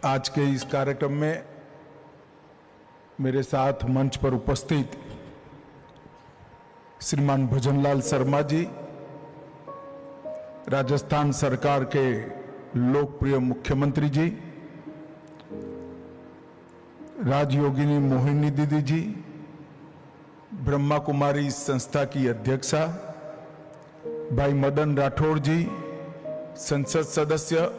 आज के इस कार्यक्रम में मेरे साथ मंच पर उपस्थित श्रीमान भजनलाल शर्मा जी, राजस्थान सरकार के लोकप्रिय मुख्यमंत्री जी, राजयोगिनी मोहिनी दीदी जी, ब्रह्मा कुमारी संस्था की अध्यक्षा भाई मदन राठौड़ जी, संसद सदस्य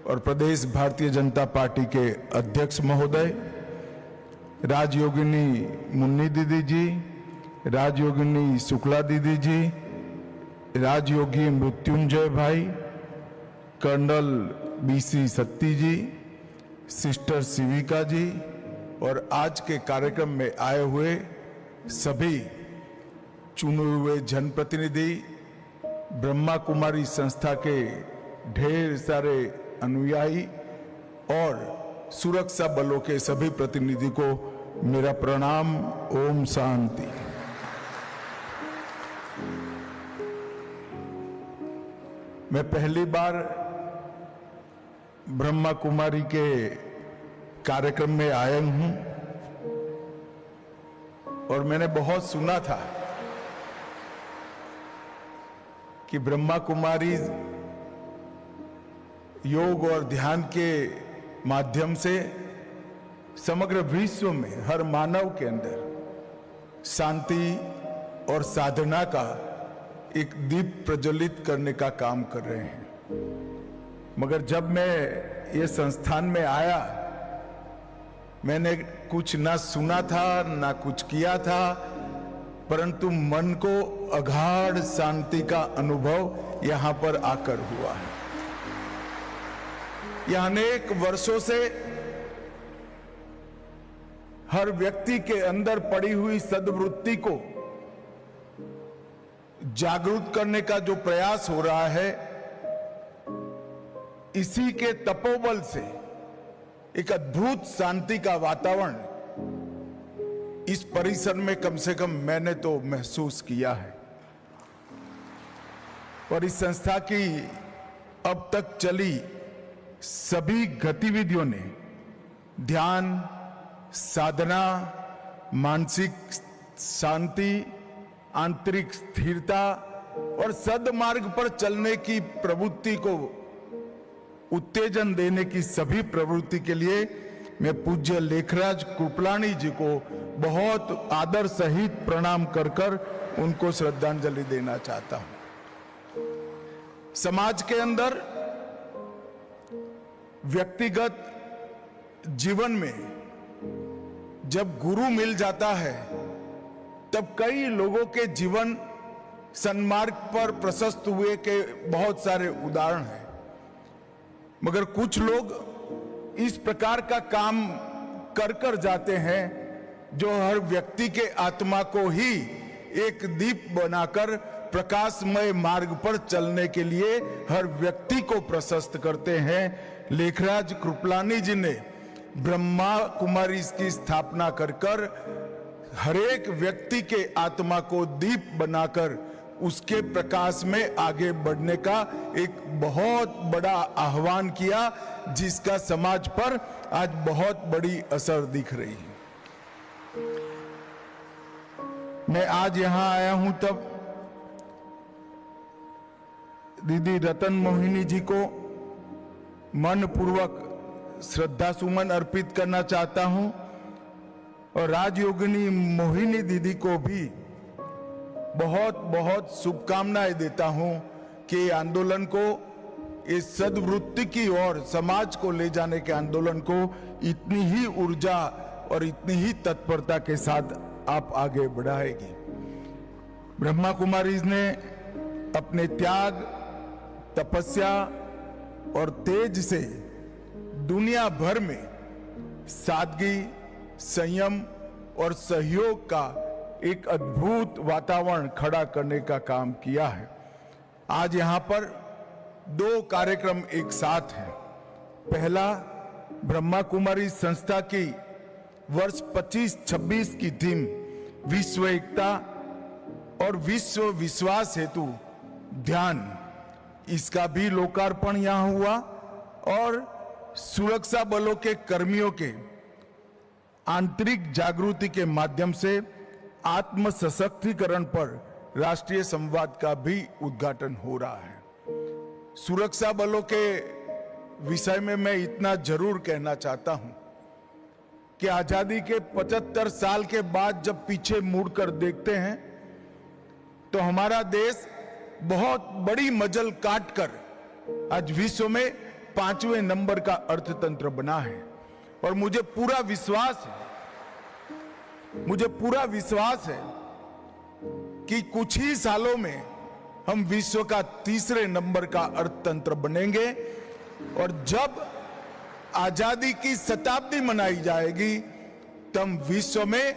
और प्रदेश भारतीय जनता पार्टी के अध्यक्ष महोदय, राजयोगिनी मुन्नी दीदी जी, राजयोगिनी शुक्ला दीदी जी, राजयोगी मृत्युंजय भाई, कर्नल बीसी सत्ती जी, सिस्टर शिविका जी और आज के कार्यक्रम में आए हुए सभी चुने हुए जनप्रतिनिधि, ब्रह्मा कुमारी संस्था के ढेर सारे अनुयायी और सुरक्षा बलों के सभी प्रतिनिधि को मेरा प्रणाम। ओम शांति। मैं पहली बार ब्रह्मा कुमारी के कार्यक्रम में आया हूं और मैंने बहुत सुना था कि ब्रह्मा कुमारी योग और ध्यान के माध्यम से समग्र विश्व में हर मानव के अंदर शांति और साधना का एक दीप प्रज्वलित करने का काम कर रहे हैं। मगर जब मैं ये संस्थान में आया, मैंने कुछ ना सुना था ना कुछ किया था, परंतु मन को अगाध शांति का अनुभव यहां पर आकर हुआ है। यह अनेक वर्षों से हर व्यक्ति के अंदर पड़ी हुई सद्वृत्ति को जागरूक करने का जो प्रयास हो रहा है, इसी के तपोबल से एक अद्भुत शांति का वातावरण इस परिसर में कम से कम मैंने तो महसूस किया है। और इस संस्था की अब तक चली सभी गतिविधियों ने ध्यान, साधना, मानसिक शांति, आंतरिक स्थिरता और सद्मार्ग पर चलने की प्रवृत्ति को उत्तेजन देने की सभी प्रवृत्ति के लिए मैं पूज्य लेखराज कृपलानी जी को बहुत आदर सहित प्रणाम कर कर उनको श्रद्धांजलि देना चाहता हूं। समाज के अंदर व्यक्तिगत जीवन में जब गुरु मिल जाता है, तब कई लोगों के जीवन सन्मार्ग पर प्रशस्त हुए के बहुत सारे उदाहरण हैं। मगर कुछ लोग इस प्रकार का काम कर कर जाते हैं जो हर व्यक्ति के आत्मा को ही एक दीप बनाकर प्रकाशमय मार्ग पर चलने के लिए हर व्यक्ति को प्रशस्त करते हैं। लेखराज कृपलानी जी ने ब्रह्मा कुमारी की स्थापना कर कर हर एक व्यक्ति के आत्मा को दीप बनाकर उसके प्रकाश में आगे बढ़ने का एक बहुत बड़ा आह्वान किया, जिसका समाज पर आज बहुत बड़ी असर दिख रही है। मैं आज यहां आया हूं तब दीदी रतन मोहिनी जी को मन पूर्वक श्रद्धा सुमन अर्पित करना चाहता हूं और राजयोगिनी मोहिनी दीदी को भी बहुत बहुत शुभकामनाएं देता हूं कि आंदोलन को इस सद्वृत्ति की ओर समाज को ले जाने के आंदोलन को इतनी ही ऊर्जा और इतनी ही तत्परता के साथ आप आगे बढ़ाएगी। ब्रह्मा कुमारी ने अपने त्याग, तपस्या और तेज से दुनिया भर में सादगी, संयम और सहयोग का एक अद्भुत वातावरण खड़ा करने का काम किया है। आज यहां पर दो कार्यक्रम एक साथ हैं। पहला, ब्रह्मा कुमारी संस्था की वर्ष 25-26 की थीम विश्व एकता और विश्व विश्वास हेतु ध्यान, इसका भी लोकार्पण यहां हुआ और सुरक्षा बलों के कर्मियों के आंतरिक जागृति के माध्यम से आत्म सशक्तिकरण पर राष्ट्रीय संवाद का भी उद्घाटन हो रहा है। सुरक्षा बलों के विषय में मैं इतना जरूर कहना चाहता हूं कि आजादी के 75 साल के बाद जब पीछे मुड़कर देखते हैं तो हमारा देश बहुत बड़ी मजल काटकर आज विश्व में 5वें नंबर का अर्थतंत्र बना है। और मुझे पूरा विश्वास है कि कुछ ही सालों में हम विश्व का 3रे नंबर का अर्थतंत्र बनेंगे। और जब आजादी की शताब्दी मनाई जाएगी तब विश्व में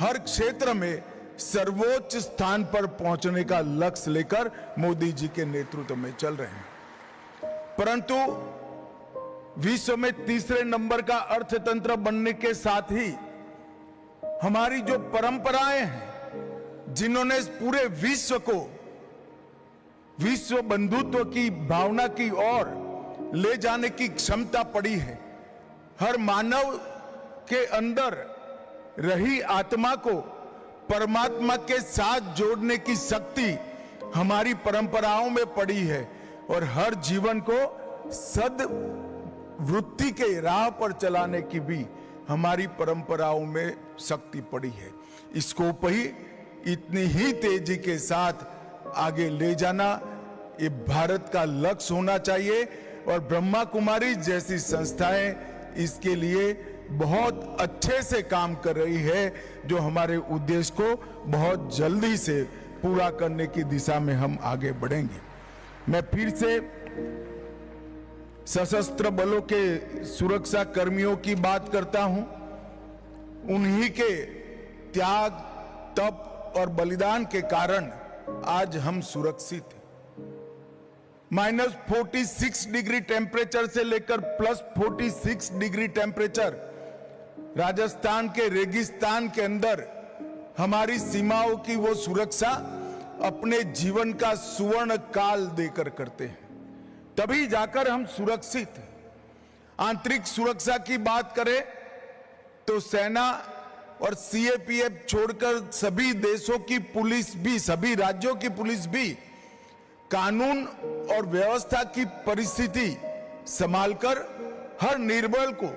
हर क्षेत्र में सर्वोच्च स्थान पर पहुंचने का लक्ष्य लेकर मोदी जी के नेतृत्व में चल रहे हैं। परंतु विश्व में 3रे नंबर का अर्थतंत्र बनने के साथ ही हमारी जो परंपराएं हैं, जिन्होंने इस पूरे विश्व को विश्व बंधुत्व की भावना की ओर ले जाने की क्षमता पड़ी है, हर मानव के अंदर रही आत्मा को परमात्मा के साथ जोड़ने की शक्ति हमारी परंपराओं में पड़ी है। और हर जीवन को सद्वृत्ति के राह पर चलाने की भी हमारी परंपराओं में शक्ति पड़ी है। इसको ही इतनी ही तेजी के साथ आगे ले जाना ये भारत का लक्ष्य होना चाहिए। और ब्रह्मा कुमारी जैसी संस्थाएं इसके लिए बहुत अच्छे से काम कर रही है, जो हमारे उद्देश्य को बहुत जल्दी से पूरा करने की दिशा में हम आगे बढ़ेंगे। मैं फिर से सशस्त्र बलों के सुरक्षा कर्मियों की बात करता हूं। उन्हीं के त्याग, तप और बलिदान के कारण आज हम सुरक्षित हैं। -46 डिग्री टेम्परेचर से लेकर +46 डिग्री टेम्परेचर राजस्थान के रेगिस्तान के अंदर हमारी सीमाओं की वो सुरक्षा अपने जीवन का सुवर्ण काल देकर करते हैं, तभी जाकर हम सुरक्षित हैं। आंतरिक सुरक्षा की बात करें तो सेना और सीएपीएफ छोड़कर सभी देशों की पुलिस भी, सभी राज्यों की पुलिस भी कानून और व्यवस्था की परिस्थिति संभालकर हर निर्बल को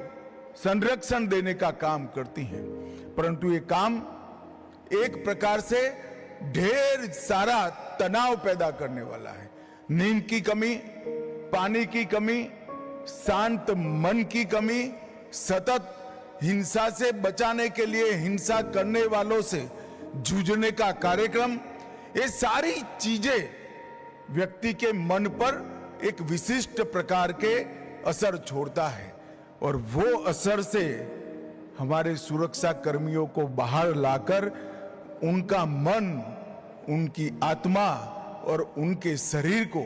संरक्षण देने का काम करती हैं। परंतु ये काम एक प्रकार से ढेर सारा तनाव पैदा करने वाला है। नींद की कमी, पानी की कमी, शांत मन की कमी, सतत हिंसा से बचाने के लिए हिंसा करने वालों से जूझने का कार्यक्रम, ये सारी चीजें व्यक्ति के मन पर एक विशिष्ट प्रकार के असर छोड़ता है। और वो असर से हमारे सुरक्षा कर्मियों को बाहर लाकर उनका मन, उनकी आत्मा और उनके शरीर को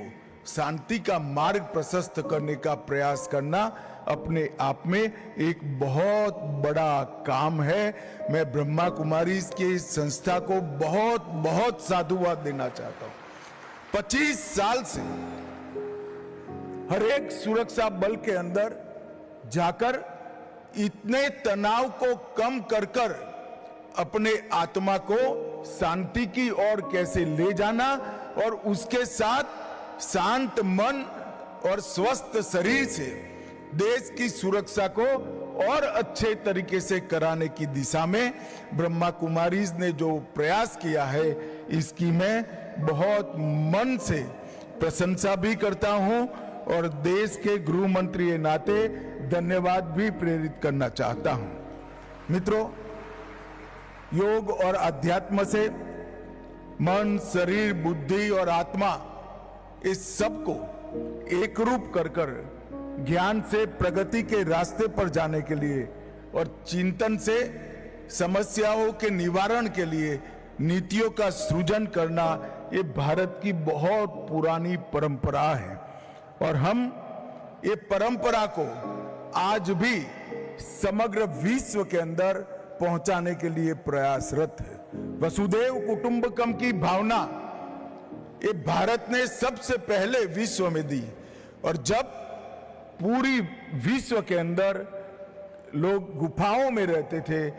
शांति का मार्ग प्रशस्त करने का प्रयास करना अपने आप में एक बहुत बड़ा काम है। मैं ब्रह्मा कुमारी की संस्था को बहुत बहुत साधुवाद देना चाहता हूं। 25 साल से हर एक सुरक्षा बल के अंदर जाकर इतने तनाव को कम कर कर अपने आत्मा को शांति की ओर कैसे ले जाना और उसके साथ शांत मन और स्वस्थ शरीर से देश की सुरक्षा को और अच्छे तरीके से कराने की दिशा में ब्रह्मा कुमारीज ने जो प्रयास किया है, इसकी मैं बहुत मन से प्रशंसा भी करता हूं और देश के गृह मंत्री के नाते धन्यवाद भी प्रेरित करना चाहता हूं। मित्रों, योग और अध्यात्म से मन, शरीर, बुद्धि और आत्मा इस सब को एक रूप कर ज्ञान से प्रगति के रास्ते पर जाने के लिए और चिंतन से समस्याओं के निवारण के लिए नीतियों का सृजन करना, ये भारत की बहुत पुरानी परंपरा है। और हम ये परंपरा को आज भी समग्र विश्व के अंदर पहुंचाने के लिए प्रयासरत है। वसुधैव कुटुंबकम की भावना ये भारत ने सबसे पहले विश्व में दी। और जब पूरी विश्व के अंदर लोग गुफाओं में रहते थे,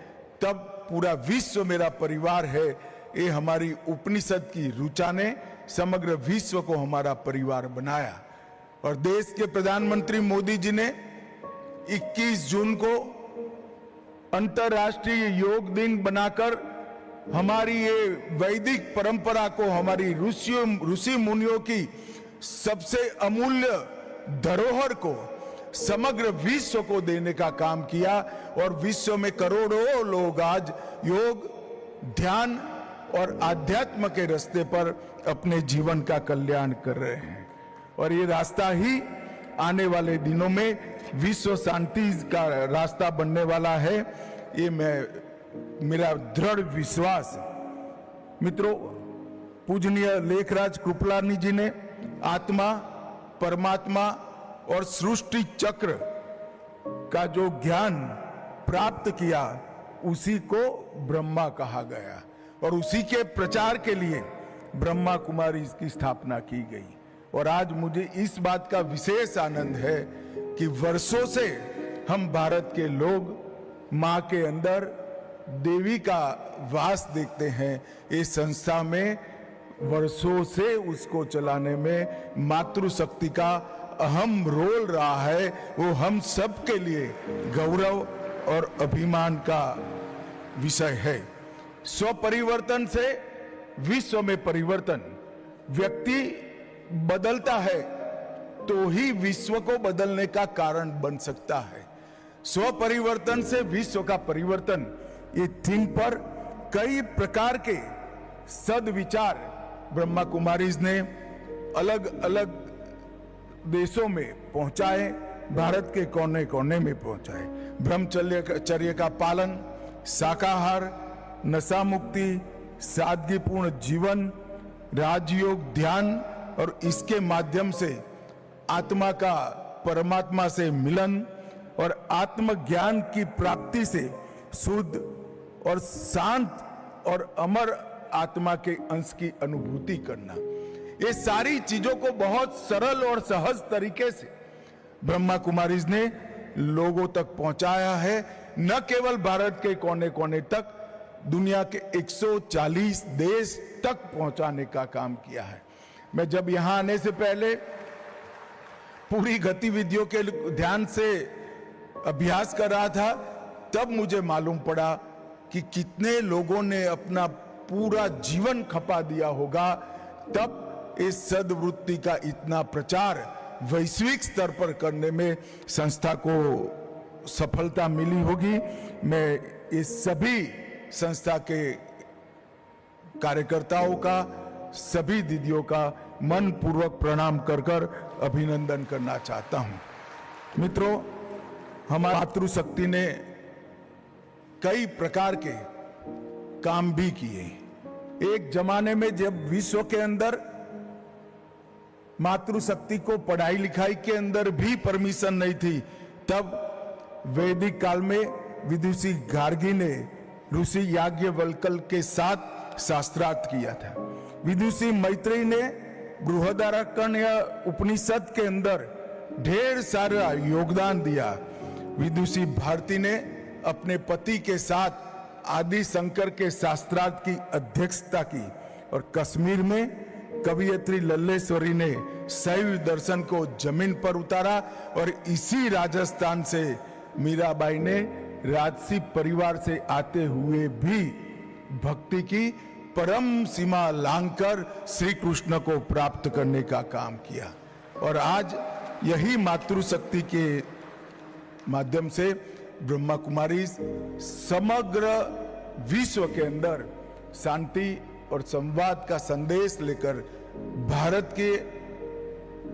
तब पूरा विश्व मेरा परिवार है, ये हमारी उपनिषद की ऋचा ने समग्र विश्व को हमारा परिवार बनाया। और देश के प्रधानमंत्री मोदी जी ने 21 जून को अंतर्राष्ट्रीय योग दिन बनाकर हमारी ये वैदिक परंपरा को, हमारी ऋषि मुनियों की सबसे अमूल्य धरोहर को समग्र विश्व को देने का काम किया। और विश्व में करोड़ों लोग आज योग, ध्यान और आध्यात्म के रास्ते पर अपने जीवन का कल्याण कर रहे हैं। और ये रास्ता ही आने वाले दिनों में विश्व शांति का रास्ता बनने वाला है, ये मेरा दृढ़ विश्वास है। मित्रों, पूजनीय लेखराज कृपलानी जी ने आत्मा, परमात्मा और सृष्टि चक्र का जो ज्ञान प्राप्त किया, उसी को ब्रह्मा कहा गया और उसी के प्रचार के लिए ब्रह्मा कुमारी की स्थापना की गई। और आज मुझे इस बात का विशेष आनंद है कि वर्षों से हम भारत के लोग मां के अंदर देवी का वास देखते हैं। इस संस्था में वर्षों से उसको चलाने में मातृशक्ति का अहम रोल रहा है। वो हम सब के लिए गौरव और अभिमान का विषय है। स्व परिवर्तन से विश्व में परिवर्तन। व्यक्ति बदलता है तो ही विश्व को बदलने का कारण बन सकता है। स्व परिवर्तन से विश्व का परिवर्तन, ये थीम पर कई प्रकार के सद्विचार ब्रह्मा कुमारीज ने अलग अलग देशों में पहुंचाए, भारत के कोने कोने में पहुंचाए। ब्रह्मचर्य का पालन, शाकाहार, नशा मुक्ति, सादगीपूर्ण जीवन, राजयोग, ध्यान और इसके माध्यम से आत्मा का परमात्मा से मिलन और आत्मज्ञान की प्राप्ति से शुद्ध और शांत और अमर आत्मा के अंश की अनुभूति करना, ये सारी चीजों को बहुत सरल और सहज तरीके से ब्रह्मा कुमारीज ने लोगों तक पहुंचाया है। न केवल भारत के कोने कोने तक, दुनिया के 140 देश तक पहुंचाने का काम किया है। मैं जब यहां आने से पहले पूरी गतिविधियों के ध्यान से अभ्यास कर रहा था, तब मुझे मालूम पड़ा कि कितने लोगों ने अपना पूरा जीवन खपा दिया होगा, तब इस सद्वृत्ति का इतना प्रचार वैश्विक स्तर पर करने में संस्था को सफलता मिली होगी। मैं इस सभी संस्था के कार्यकर्ताओं का, सभी दीदियों का मन पूर्वक प्रणाम कर अभिनंदन करना चाहता हूं। मित्रों, हमारी मातृशक्ति ने कई प्रकार के काम भी किए। एक जमाने में जब विश्व के अंदर मातृशक्ति को पढ़ाई लिखाई के अंदर भी परमिशन नहीं थी, तब वैदिक काल में विदुषी गार्गी ने ऋषि याज्ञवल्क्य के साथ शास्त्रार्थ किया था। विदुषी मैत्रेयी ने बृहदारण्यक उपनिषद के अंदर ढेर सारा योगदान दिया। विदुषी भारती ने अपने पति के साथ आदि शंकर के शास्त्रार्थ की अध्यक्षता की और कश्मीर में कवियत्री लल्लेश्वरी ने शैव दर्शन को जमीन पर उतारा और इसी राजस्थान से मीराबाई ने राजसी परिवार से आते हुए भी भक्ति की परम सीमा लांघकर श्री कृष्ण को प्राप्त करने का काम किया। और आज यही मातृशक्ति के माध्यम से ब्रह्मा कुमारी समग्र विश्व के अंदर शांति और संवाद का संदेश लेकर भारत के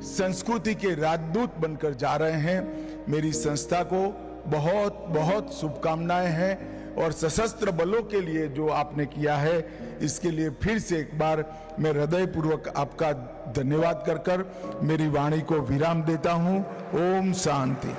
संस्कृति के राजदूत बनकर जा रहे हैं। मेरी संस्था को बहुत बहुत शुभकामनाएं हैं और सशस्त्र बलों के लिए जो आपने किया है, इसके लिए फिर से एक बार मैं हृदयपूर्वक आपका धन्यवाद कर मेरी वाणी को विराम देता हूं। ओम शांति।